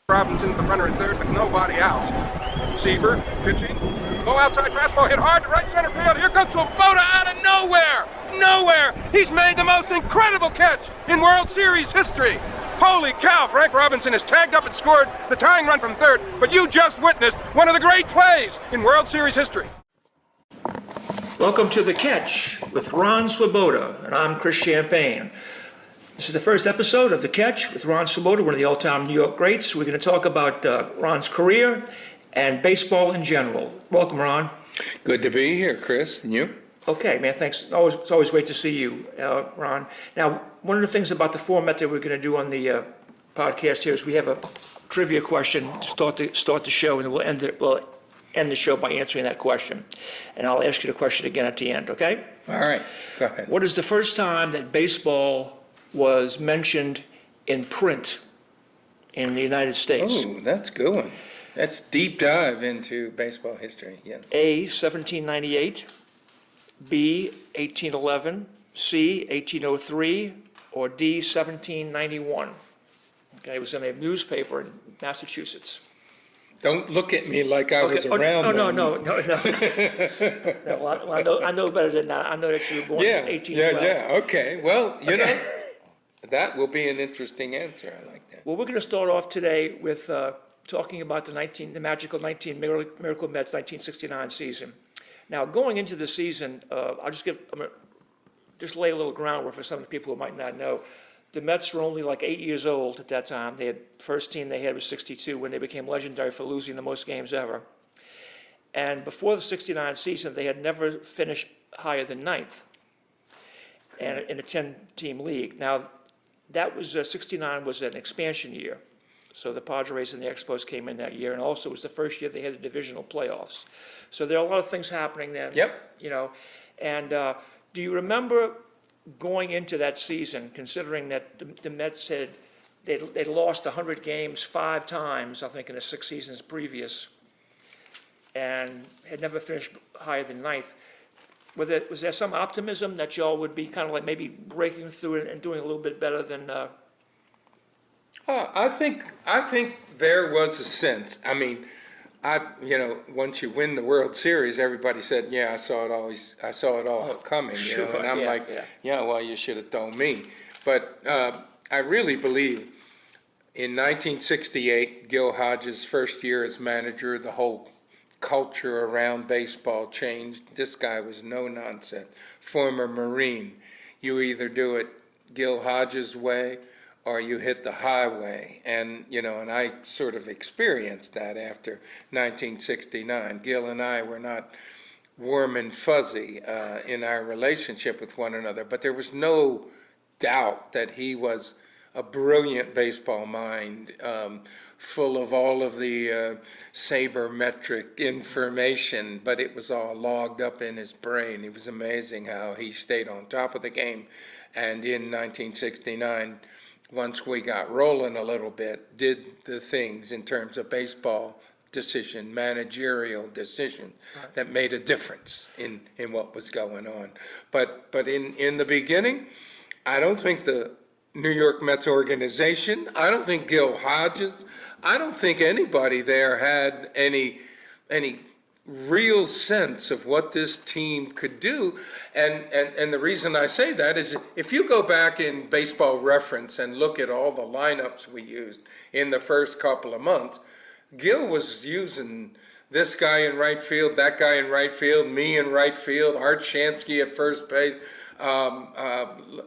Robinson's the runner at third with nobody out. Seaver pitching. Low outside fastball hit hard to right center field. Here comes Swoboda out of nowhere. Nowhere. He's made the most incredible catch in World Series history. Holy cow, Frank Robinson has tagged up and scored the tying run from third, but you just witnessed one of the great plays in World Series history. Welcome to The Catch with Ron Swoboda, and I'm Chris Champagne. This is the first episode of The Catch with Ron Swoboda, one of the all-time New York greats. We're going to talk about Ron's career and baseball in general. Welcome, Ron. Good to be here, Chris. And you? Okay, man, thanks. It's always great to see you, Ron. Now, one of the things about the format that we're going to do on the podcast here is we have a trivia question to start the show, and we'll end the show by answering that question. And I'll ask you the question again at the end, okay? All right, go ahead. What is the first time that baseball was mentioned in print in the United States? Oh, that's a good one. That's deep dive into baseball history, yes. A, 1798, B, 1811, C, 1803, or D, 1791. Okay, it was in a newspaper in Massachusetts. Don't look at me like I was around then. No. No, I know better than that. I know that you were born in 1812. Yeah, okay. Well, you know, that will be an interesting answer. I like that. Well, we're going to start off today with talking about the magical Miracle Mets 1969 season. Now, going into the season, I'm gonna just lay a little groundwork for some of the people who might not know. The Mets were only like 8 years old at that time. First team they had was 62 when they became legendary for losing the most games ever. And before the 69 season, they had never finished higher than ninth and in a 10-team league. Now, that was 69 was an expansion year. So the Padres and the Expos came in that year, and also it was the first year they had the divisional playoffs. So there are a lot of things happening then. Yep. You know, and do you remember going into that season, considering that the Mets they'd lost 100 games 5 times, I think, in the 6 seasons previous, and had never finished higher than ninth? Was there some optimism that y'all would be kind of like maybe breaking through it and doing a little bit better than? I think there was a sense. I mean, once you win the World Series, everybody said, "Yeah, I saw it all coming." Sure, and I'm well, you should have told me. But I really believe in 1968, Gil Hodges' first year as manager, the whole culture around baseball changed. This guy was no nonsense. Former Marine. You either do it Gil Hodges' way or you hit the highway. And I sort of experienced that after 1969. Gil and I were not warm and fuzzy in our relationship with one another, but there was no doubt that he was a brilliant baseball mind, full of all of the sabermetric information, but it was all logged up in his brain. It was amazing how he stayed on top of the game. And in 1969, once we got rolling a little bit, did the things in terms of baseball decision, managerial decision, that made a difference in what was going on. But in the beginning, I don't think the New York Mets organization, I don't think Gil Hodges, I don't think anybody there had any real sense of what this team could do. And the reason I say that is if you go back in Baseball Reference and look at all the lineups we used in the first couple of months, Gil was using this guy in right field, that guy in right field, me in right field, Art Shamsky at first base,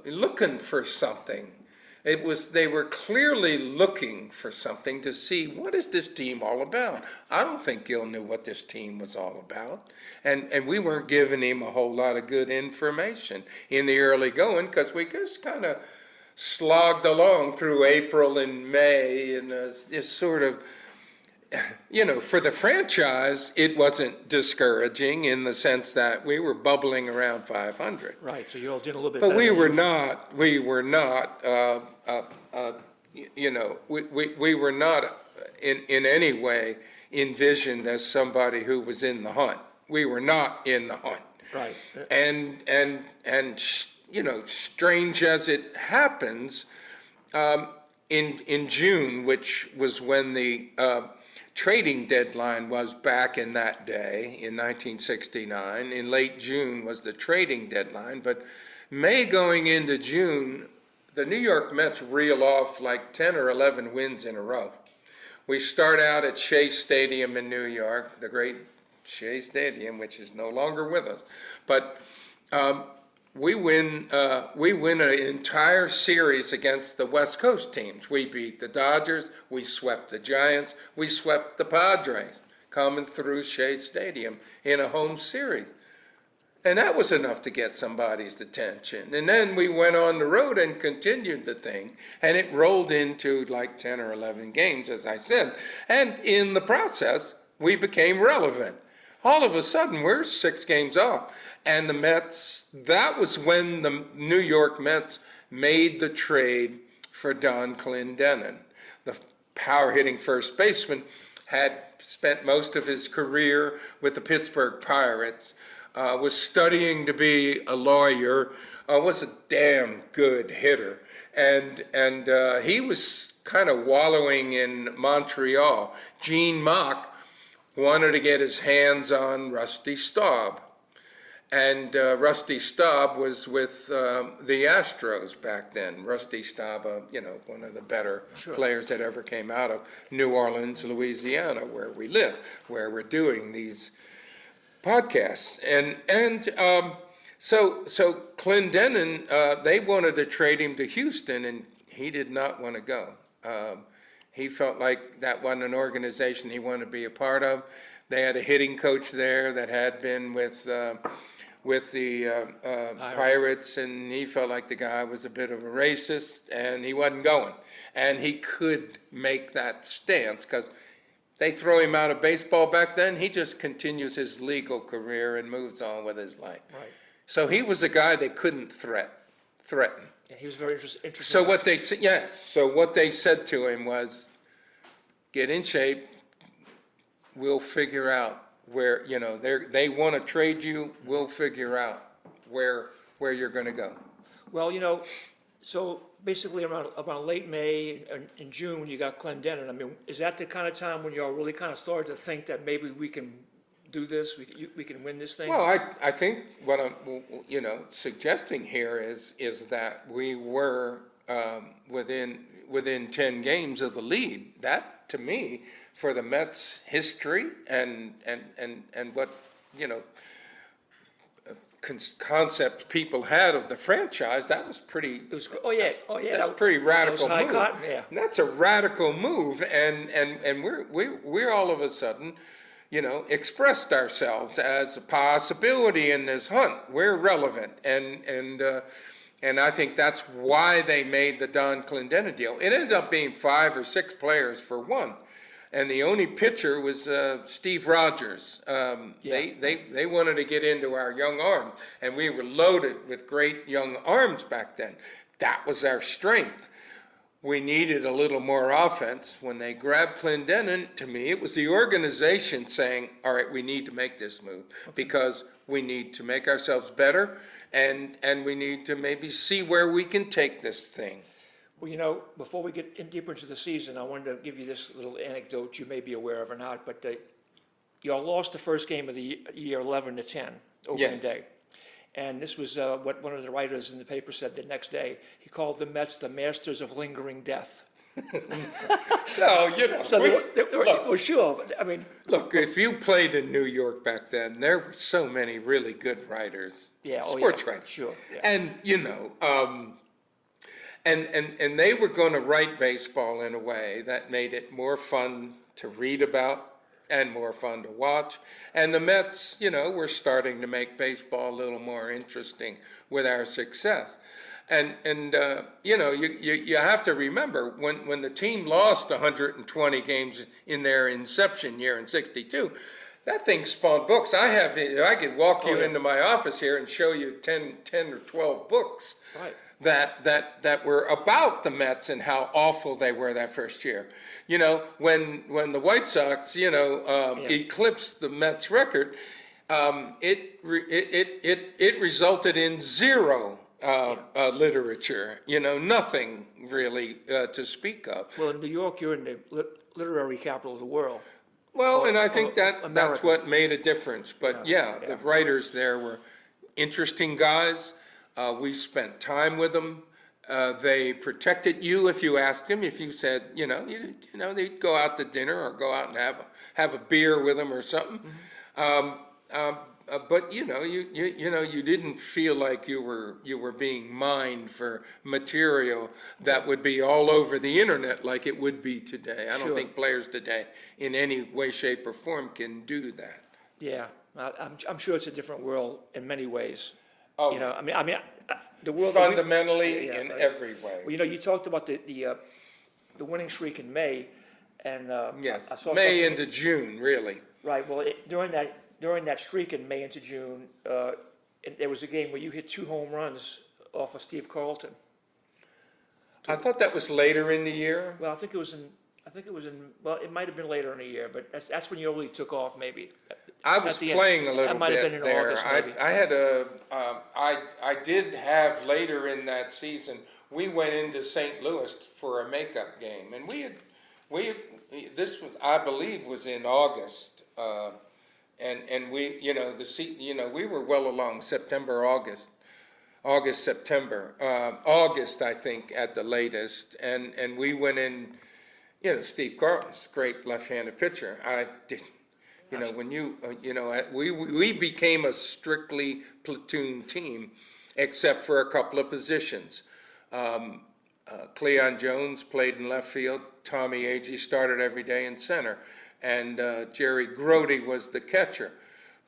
looking for something. They were clearly looking for something to see, what is this team all about? I don't think Gil knew what this team was all about. And we weren't giving him a whole lot of good information in the early going, because we just kind of slogged along through April and May, and just sort of, for the franchise, it wasn't discouraging in the sense that we were bubbling around 500. Right, so you all did a little bit but better. we were not, we were not in any way envisioned as somebody who was in the hunt. We were not in the hunt. Right. And strange as it happens, in June, which was when the trading deadline was back in that day in 1969. In late June was the trading deadline, but May going into June, the New York Mets reel off like 10 or 11 wins in a row. We start out at Shea Stadium in New York, the great Shea Stadium, which is no longer with us. But we win an entire series against the West Coast teams. We beat the Dodgers, we swept the Giants, we swept the Padres, coming through Shea Stadium in a home series. And that was enough to get somebody's attention. And then we went on the road and continued the thing, and it rolled into like 10 or 11 games, as I said. And in the process, we became relevant. All of a sudden, we're 6 games off. And the Mets, that was when the New York Mets made the trade for Don Clendenon. The power-hitting first baseman had spent most of his career with the Pittsburgh Pirates, was studying to be a lawyer, was a damn good hitter. And he was kind of wallowing in Montreal. Gene Mach wanted to get his hands on Rusty Staub. And Rusty Staub was with the Astros back then. Rusty Staub, one of the better players that ever came out of New Orleans, Louisiana, where we live, where we're doing these podcasts. So Clendenon, they wanted to trade him to Houston, and he did not want to go. He felt like that wasn't an organization he wanted to be a part of. They had a hitting coach there that had been with the Pirates, and he felt like the guy was a bit of a racist, and he wasn't going. And he could make that stance, because they throw him out of baseball back then, he just continues his legal career and moves on with his life. Right. So he was a guy they couldn't threaten. Yeah, he was very interesting. So what they said, yes. So what they said to him was, get in shape. We'll figure out where, they want to trade you. We'll figure out where you're going to go. Well, so basically around late May and in June, you got Clendenon. I mean, is that the kind of time when y'all really kind of started to think that maybe we can do this, we can win this thing? Well, I think what I'm, suggesting here is that we were within 10 games of the lead. That, to me, for the Mets' history and what, concepts people had of the franchise, that was pretty. It was, oh yeah, that's a pretty radical that was high move. cotton, yeah. And that's a radical move, and we're all of a sudden, expressed ourselves as a possibility in this hunt. We're relevant, and I think that's why they made the Don Clendenon deal. It ended up being 5 or 6 players for one. And the only pitcher was Steve Rogers. They wanted to get into our young arms, and we were loaded with great young arms back then. That was our strength. We needed a little more offense. When they grabbed Clendenon, to me, it was the organization saying, all right, we need to make this move because we need to make ourselves better, and we need to maybe see where we can take this thing. Well, before we get deeper into the season, I wanted to give you this little anecdote you may be aware of or not, but y'all lost the first game of the year 11-10, opening day. And this was what one of the writers in the paper said the next day. He called the Mets the masters of lingering death. No, So well, sure. I mean, look, if you played in New York back then, there were so many really good writers, sports writers. Sure. Yeah. And, And they were going to write baseball in a way that made it more fun to read about and more fun to watch. And the Mets, were starting to make baseball a little more interesting with our success. And you have to remember, when the team lost 120 games in their inception year in '62, that thing spawned books. I could walk you into my office here and show you 10 or 12 books. Right. That were about the Mets and how awful they were that first year. When the White Sox, eclipsed the Mets record, it resulted in 0 literature, nothing really to speak of. Well, in New York, you're in the literary capital of the world. Well, Or- and I think or that's America. what made a difference. But Yeah, the yeah. writers there were interesting guys. We spent time with them. They protected you if you asked them. If you said, they'd go out to dinner or go out and have a beer with them or something. But you didn't feel like you were being mined for material that would be all over the internet like it would be today. I don't Sure. think players today, in any way, shape, or form, can do that. Yeah, I'm sure it's a different world in many ways. Oh, The world that we- fundamentally, Yeah, in right. every way. Well, you talked about the winning streak in May, and I Yes, saw May something- into June, really. Right. Well, during that streak in May into June, there was a game where you hit 2 home runs off of Steve Carlton. I thought that was later in the year. Well, I think it was in. Well, it might have been later in the year, but that's when you really took off, maybe. I was At the end. playing a That little might have been bit in there. August, maybe. I had I did have later in that season, we went into St. Louis for a makeup game, and this was, I believe, was in August, and we, we were well along September, August, September, August, I think, at the latest, and we went in. Steve Carlton's a great left-handed pitcher. I did. When we became a strictly platoon team, except for a couple of positions. Cleon Jones played in left field. Tommy Agee started every day in center, and Jerry Grody was the catcher.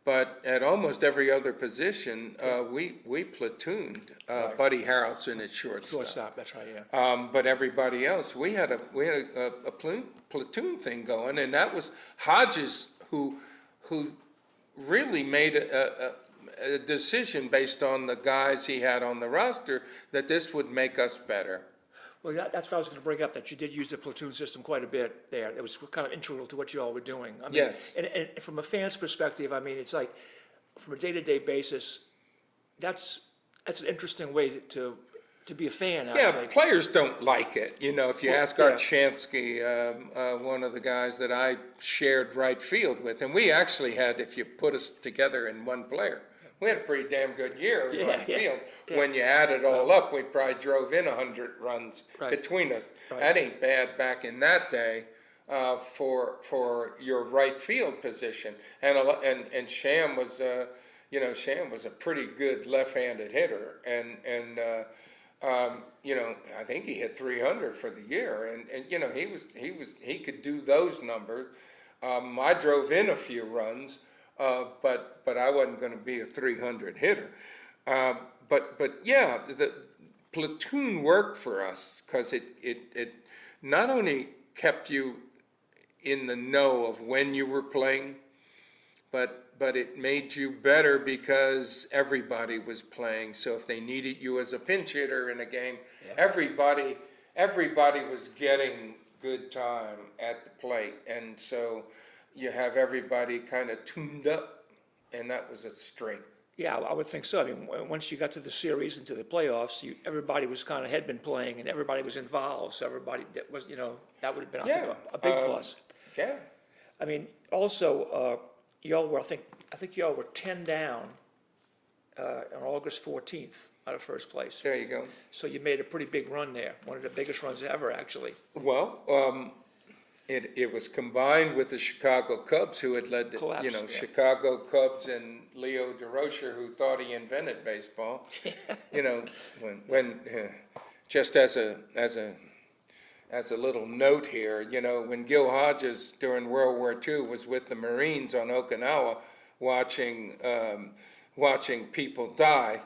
But at almost every other position, we platooned. Right. Buddy Harrelson at shortstop. Shortstop. That's right. Yeah. But everybody else, we had a platoon thing going, and that was Hodges who really made a decision based on the guys he had on the roster that this would make us better. Well, that's what I was going to bring up, that you did use the platoon system quite a bit there. It was kind of integral to what you all were doing. I mean, Yes. And from a fan's perspective, I mean, it's like, from a day-to-day basis, that's an interesting way to be a fan, Yeah, actually. players don't like it. If you Well, ask yeah. Art Shamsky, one of the guys that I shared right field with, and we actually had, if you put us together in one player, we had a pretty damn good year in right Yeah, field. yeah. When you add it all up, we probably drove in 100 runs Right. between us. Right. That ain't bad back in that day for your right field position. And Sham was, Sham was a pretty good left-handed hitter, and I think he hit 300 for the year, and he could do those numbers. I drove in a few runs, but I wasn't going to be a 300 hitter. But yeah, the platoon worked for us because it not only kept you in the know of when you were playing, but it made you better because everybody was playing. So if they needed you as a pinch hitter in a game, everybody was getting good time at the plate. And so you have everybody kind of tuned up, and that was a strength. Yeah, I would think so. I mean, once you got to the series and to the playoffs, everybody was kind of had been playing, and everybody was involved. So everybody that was, that would have been, I think, a big plus. Yeah. I mean, also, y'all were, I think y'all were 10 down on August 14th out of first place. There you go. So you made a pretty big run there, one of the biggest runs ever, actually. Well, it was combined with the Chicago Cubs, who had led the, Collapse, yeah. Chicago Cubs and Leo DeRocher, who thought he invented baseball. When just as a little note here, when Gil Hodges during World War II was with the Marines on Okinawa, watching people die,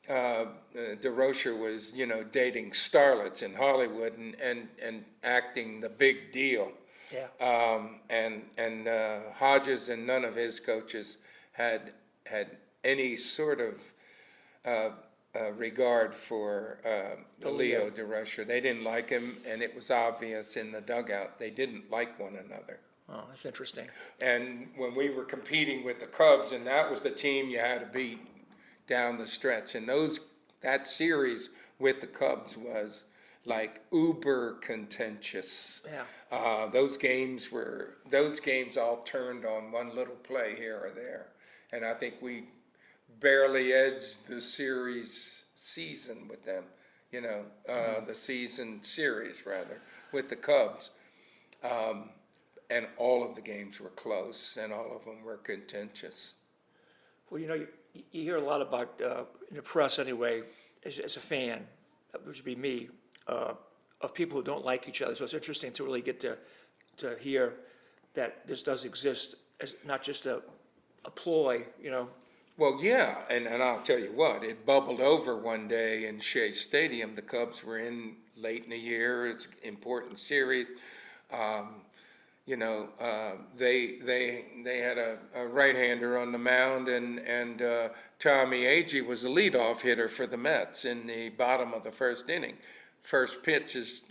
DeRocher was, dating starlets in Hollywood and acting the big deal. Yeah. And Hodges and none of his coaches had any sort of regard for Leo DeRocher. They didn't like him, and it was obvious in the dugout. They didn't like one another. Oh, that's interesting. And when we were competing with the Cubs, and that was the team you had to beat down the stretch, and those that series with the Cubs was like uber contentious. Yeah. Those games all turned on one little play here or there, and I think we barely edged the season with them. The season series rather with the Cubs, and all of the games were close, and all of them were contentious. Well, you hear a lot about, in the press anyway, as a fan, which would be me, of people who don't like each other. So it's interesting to really get to hear that this does exist as not just a ploy, Well, yeah, and I'll tell you what, it bubbled over one day in Shea Stadium. The Cubs were in late in the year. It's an important series. They had a right-hander on the mound, and Tommy Agee was the leadoff hitter for the Mets in the bottom of the first inning. First pitch is,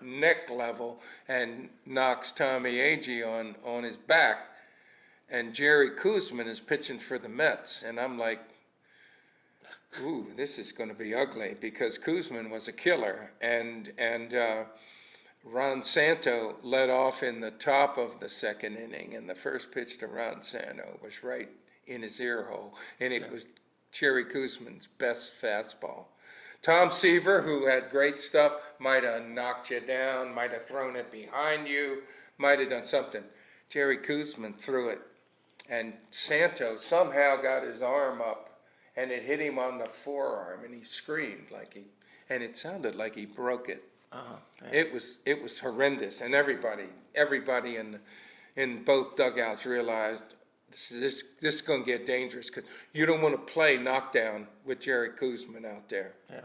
neck level and knocks Tommy Agee on his back. And Jerry Koosman is pitching for the Mets, and I'm like, ooh, this is going to be ugly, because Koosman was a killer, and Ron Santo led off in the top of the second inning, and the first pitch to Ron Santo was right in his ear hole, and it was Jerry Koosman's best fastball. Tom Seaver, who had great stuff, might have knocked you down, might have thrown it behind you, might have done something. Jerry Koosman threw it, and Santo somehow got his arm up, and it hit him on the forearm, and he screamed and it sounded like he broke it. Yeah. It was horrendous, and everybody in both dugouts realized this is going to get dangerous, because you don't want to play knockdown with Jerry Koosman out there. Yeah.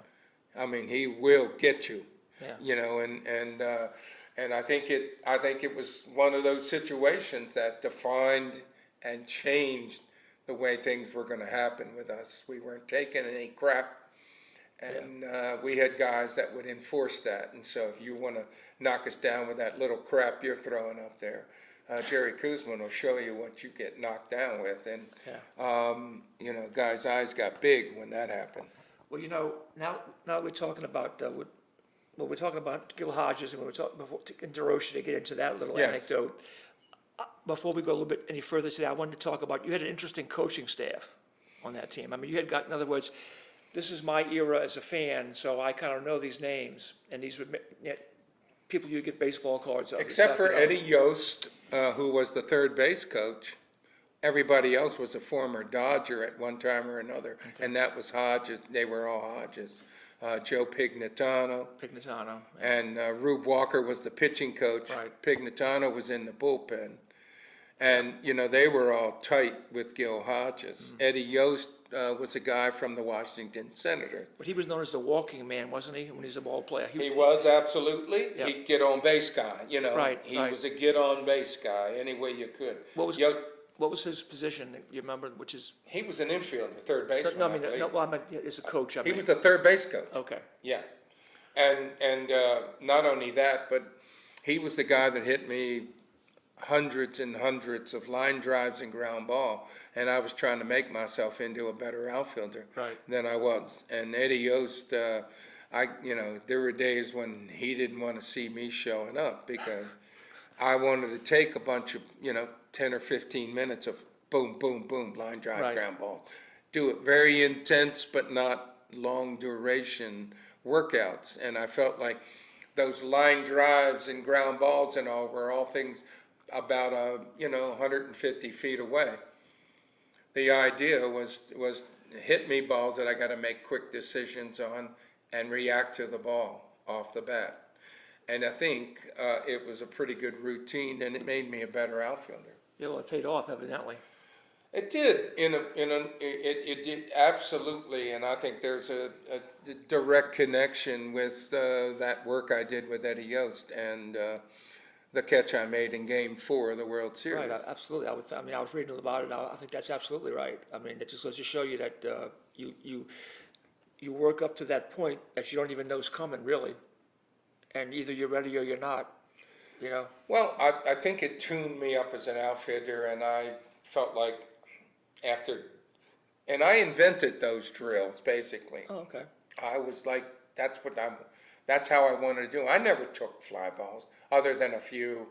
I mean, he will get you. Yeah. And I think it was one of those situations that defined and changed the way things were going to happen with us. We weren't taking any crap, and we had guys that would enforce that. And so if you want to knock us down with that little crap you're throwing up there, Jerry Koosman will show you what you get knocked down with. And, guys' eyes got big when that happened. Well, now we're talking about, we're talking about Gil Hodges, and we're talking before, and DeRocher, to get into that little anecdote. Before we go a little bit any further today, I wanted to talk about, you had an interesting coaching staff on that team. I mean, you had got, in other words, this is my era as a fan, so I kind of know these names, and these would people you get baseball cards of. Except for Eddie Yost, who was the third base coach. Everybody else was a former Dodger at one time or another, and that was Hodges. They were all Hodges. Joe Pignatano. Pignatano. And Rube Walker was the pitching coach. Right. Pignatano was in the bullpen. And, they were all tight with Gil Hodges. Eddie Yost was a guy from the Washington Senators. But he was known as the walking man, wasn't he, when he was a ball player? He was, absolutely. Yeah. He'd get on base guy, Right, He right. was a get on base guy any way you could. What was his position, you remember, which is? He was an infielder, third baseman, No, I I mean, believe. no, well, I meant as a coach, He was the third base coach. Okay. Yeah. And not only that, but he was the guy that hit me hundreds and hundreds of line drives and ground ball, and I was trying to make myself into a better outfielder than I was. And Eddie Yost, there were days when he didn't want to see me showing up, because I wanted to take a bunch of, 10 or 15 minutes of boom, boom, boom, line drive, ground ball. Do it very intense, but not long duration workouts. And I felt like those line drives and ground balls and all were all things about 150 feet away. The idea was hit me balls that I got to make quick decisions on and react to the ball off the bat. And I think it was a pretty good routine, and it made me a better outfielder. Yeah, well, it paid off, evidently. It did. It did, absolutely, and I think there's a direct connection with that work I did with Eddie Yost and the catch I made in Game 4 of the World Series. Right, absolutely. I was reading about it. I think that's absolutely right. I mean, it just goes to show you that you work up to that point that you don't even know is coming, really, and either you're ready or you're not. Well, I think it tuned me up as an outfielder, and I felt like after And I invented those drills, basically. Oh, okay. I was like, that's how I wanted to do it. I never took fly balls, other than a few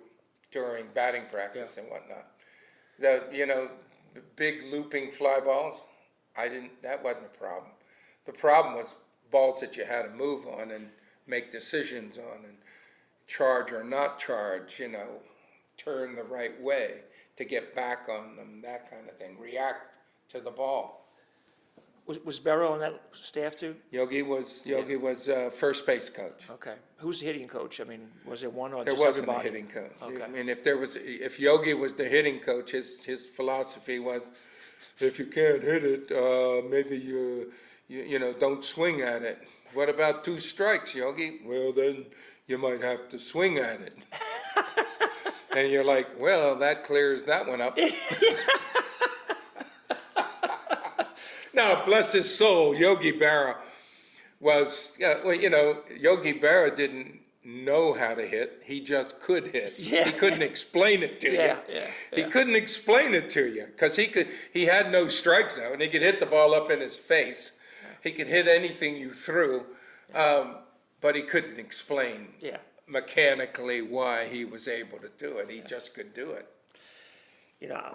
during batting practice and whatnot. The big looping fly balls, that wasn't a problem. The problem was balls that you had to move on and make decisions on, and charge or not charge, turn the right way to get back on them, that kind of thing, react to the ball. Was Barrow on that staff too? Yogi was first base coach. Okay. Who's the hitting coach? I mean, was there one or There just wasn't everybody? a hitting coach. Okay. I mean, if Yogi was the hitting coach, his philosophy was, if you can't hit it, maybe you don't swing at it. What about 2 strikes, Yogi? Well, then you might have to swing at it. And you're like, well, that clears that one up. Now, bless his soul, Yogi Berra was, Yogi Berra didn't know how to hit. He just could hit. Yeah. He couldn't explain it to you. Yeah. He couldn't explain it to you because he had no strike zone. He could hit the ball up in his face. He could hit anything you threw, but he couldn't explain mechanically why he was able to do it. He just could do it.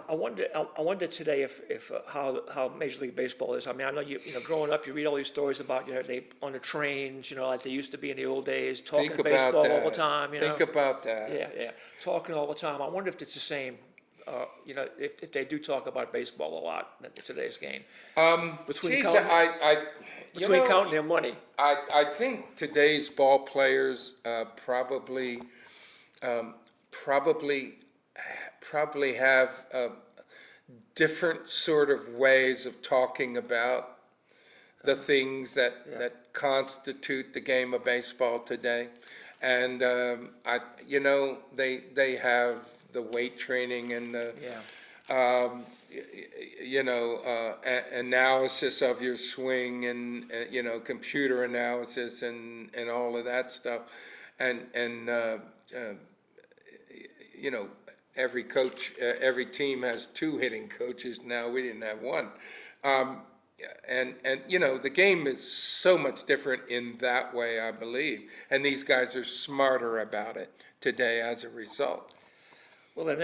I wonder today if how Major League Baseball is. I mean, I know growing up, you read all these stories about they on the trains, like they used to be in the old days, talking baseball all the time. Think about that. Yeah, talking all the time. I wonder if it's the same. If they do talk about baseball a lot in today's game. Between counting their money. I think today's ball players probably have different sort of ways of talking about the things that constitute the game of baseball today, and they have the weight training and the analysis of your swing and computer analysis and all of that stuff, and every coach, every team has 2 hitting coaches now. We didn't have 1. And the game is so much different in that way, I believe. And these guys are smarter about it today as a result. Well, then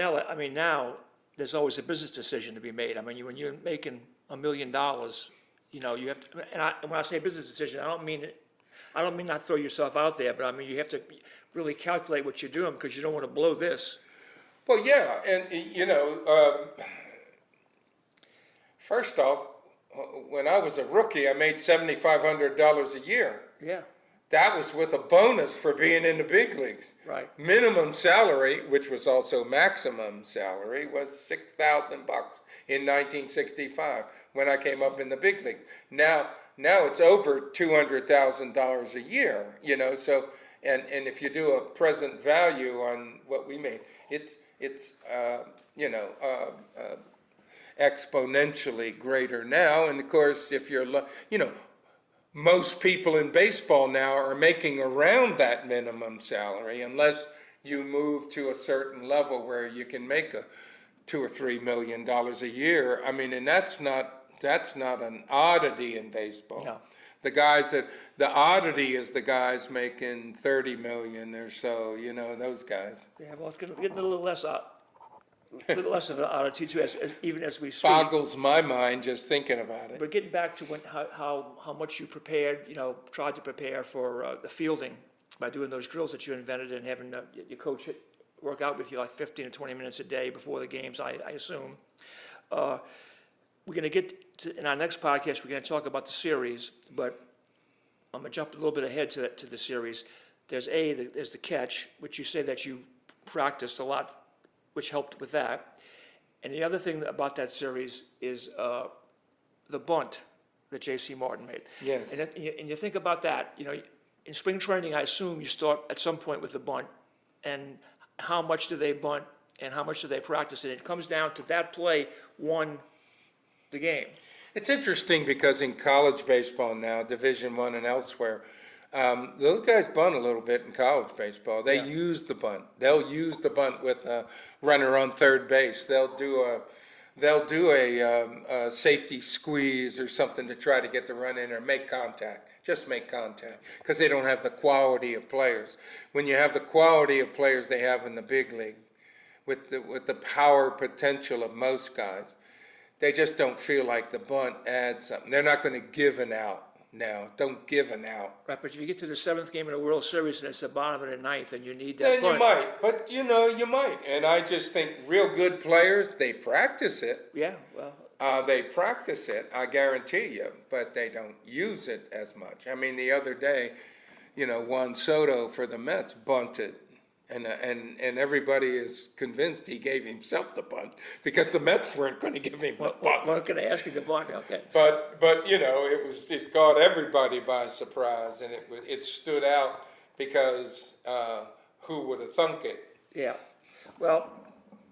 now there's always a business decision to be made. I mean, when you're making $1 million, you have to. And when I say business decision, I don't mean not throw yourself out there, but I mean you have to really calculate what you're doing because you don't want to blow this. Well, yeah, and first off, when I was a rookie, I made $7,500 a year. Yeah. That was with a bonus for being in the big leagues. Right. Minimum salary, which was also maximum salary, was $6,000 in 1965 when I came up in the big leagues. Now it's over $200,000 a year. So and if you do a present value on what we made, it's exponentially greater now. And of course, if you're most people in baseball now are making around that minimum salary, unless you move to a certain level where you can make $2 or $3 million a year. I mean, and that's not an oddity in baseball. No. The oddity is the guys making 30 million or so, those guys. Yeah, well, it's getting a little less of an oddity too, even as we speak. Boggles my mind just thinking about it. But getting back to how much you prepared, tried to prepare for the fielding by doing those drills that you invented and having your coach work out with you like 15 to 20 minutes a day before the games, I assume. We're going to get to, in our next podcast, we're going to talk about the series, but I'm going to jump a little bit ahead to the series. There's the catch, which you say that you practiced a lot, which helped with that. And the other thing about that series is the bunt that J.C. Martin made. Yes. And you think about that, in spring training, I assume you start at some point with the bunt, and how much do they bunt and how much do they practice it? It comes down to that play won the game. It's interesting because in college baseball now, Division I and elsewhere, those guys bunt a little bit in college baseball. They use the bunt. They'll use the bunt with a runner on third base. They'll do they'll do a safety squeeze or something to try to get the run in or make contact. Just make contact, because they don't have the quality of players. When you have the quality of players they have in the big league, with the power potential of most guys, they just don't feel like the bunt adds something. They're not going to give an out now. Don't give an out. Right, but if you get to the seventh game of the World Series and it's the bottom of the ninth and you need that Then bunt. you might, but you might. And I just think real good players, they practice it. Yeah, well, They practice it, I guarantee you, but they don't use it as much. I mean, the other day, Juan Soto for the Mets bunted, and everybody is convinced he gave himself the bunt because the Mets weren't going to give him the bunt. we're going to ask you to bunt, okay. But it caught everybody by surprise, and it stood out because who would have thunk it? Yeah, well,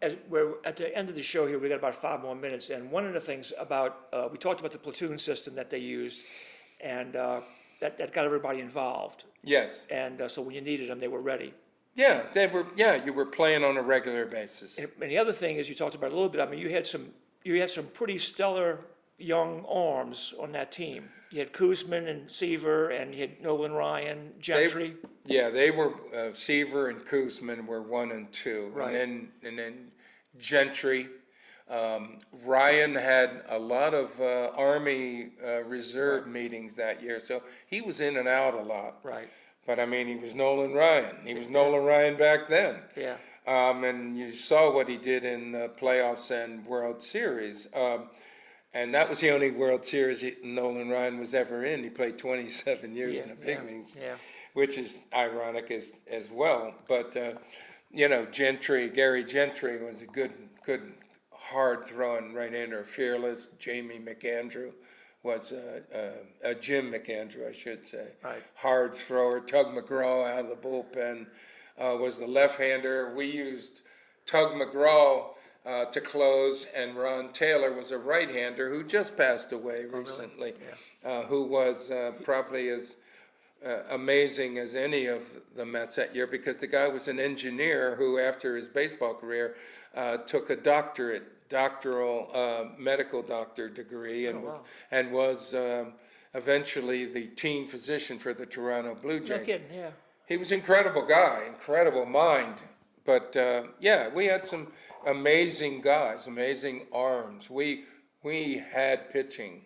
as we're at the end of the show here, we got about 5 more minutes, and one of the things about, we talked about the platoon system that they used, and that got everybody involved. Yes. And so when you needed them, they were ready. Yeah, they were. Yeah, you were playing on a regular basis. And the other thing is, you talked about it a little bit, I mean, you had some pretty stellar young arms on that team. You had Koosman and Seaver, and you had Nolan Ryan, Gentry. They were, Seaver and Koosman were 1 and 2. Right. And then Gentry. Ryan had a lot of Army Reserve meetings that year, so he was in and out a lot. Right. But I mean, he was Nolan Ryan. He was Nolan Ryan back then. Yeah. And you saw what he did in the playoffs and World Series. And that was the only World Series Nolan Ryan was ever in. He played 27 years in the big leagues, which is ironic as well. But, Gary Gentry was a good hard-throwing right-hander, fearless. Jamie McAndrew was Jim McAndrew, I should say. Right. Hard thrower. Tug McGraw out of the bullpen was the left-hander. We used Tug McGraw to close, and Ron Taylor was a right-hander who just passed away recently, who was probably as amazing as any of the Mets that year, because the guy was an engineer who, after his baseball career, took a doctoral medical doctor degree and was eventually the team physician for the Toronto Blue Jays. No kidding, yeah. He was an incredible guy, incredible mind. But we had some amazing guys, amazing arms. We had pitching.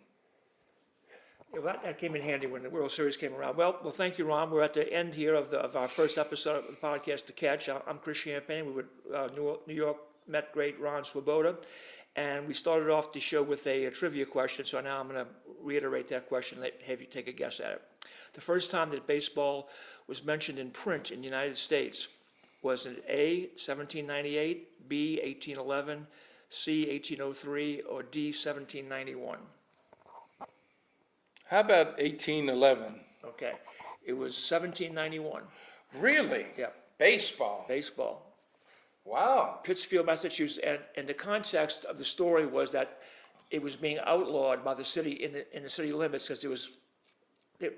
Yeah, well, that came in handy when the World Series came around. Well, thank you, Ron. We're at the end here of our first episode of the podcast, The Catch. I'm Chris Champagne. We were New York Met great Ron Swoboda. And we started off the show with a trivia question, so now I'm going to reiterate that question and have you take a guess at it. The first time that baseball was mentioned in print in the United States, was it A, 1798, B, 1811, C, 1803, or D, 1791? How about 1811? Okay, it was 1791. Really? Yeah. Baseball? Baseball. Wow. Pittsfield, Massachusetts, and the context of the story was that it was being outlawed by the city in the city limits because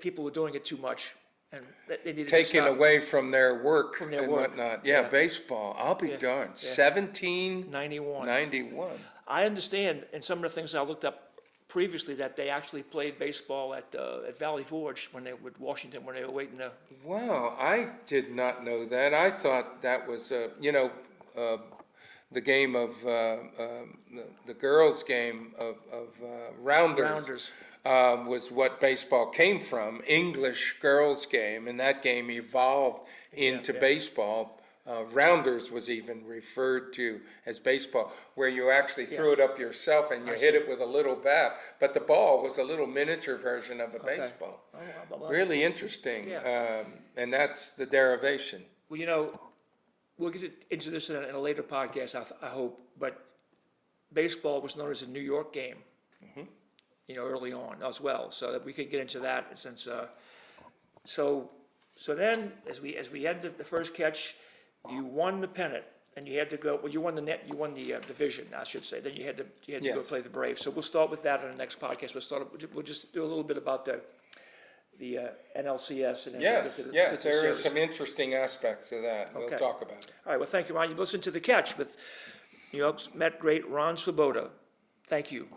people were doing it too much. And they needed taken away from their work and work. whatnot. Yeah, baseball. I'll be darned. 1791. I understand, and some of the things I looked up previously, that they actually played baseball at Valley Forge with Washington when they were waiting to. Wow, I did not know that. I thought that was the game of the girls' game of Rounders. Was what baseball came from, English girls' game, and that game evolved into baseball. Rounders was even referred to as baseball, where you actually threw it up yourself and you hit it with a little bat, but the ball was a little miniature version of a baseball. Really interesting, and that's the derivation. Well, we'll get into this in a later podcast, I hope, but baseball was known as a New York game. Mm-hmm. Early on as well, so that we could get into that since. So then, as we had the first catch, you won the pennant, and you had to go. Well, you won the division, I should say. Then you had to go play the Braves. So we'll start with that on the next podcast. We'll just do a little bit about the NLCS. And yes, there are some interesting aspects of that. Okay. We'll talk about it. All right. Well, thank you, Ron. You listened to The Catch with New York's Met great Ron Swoboda. Thank you.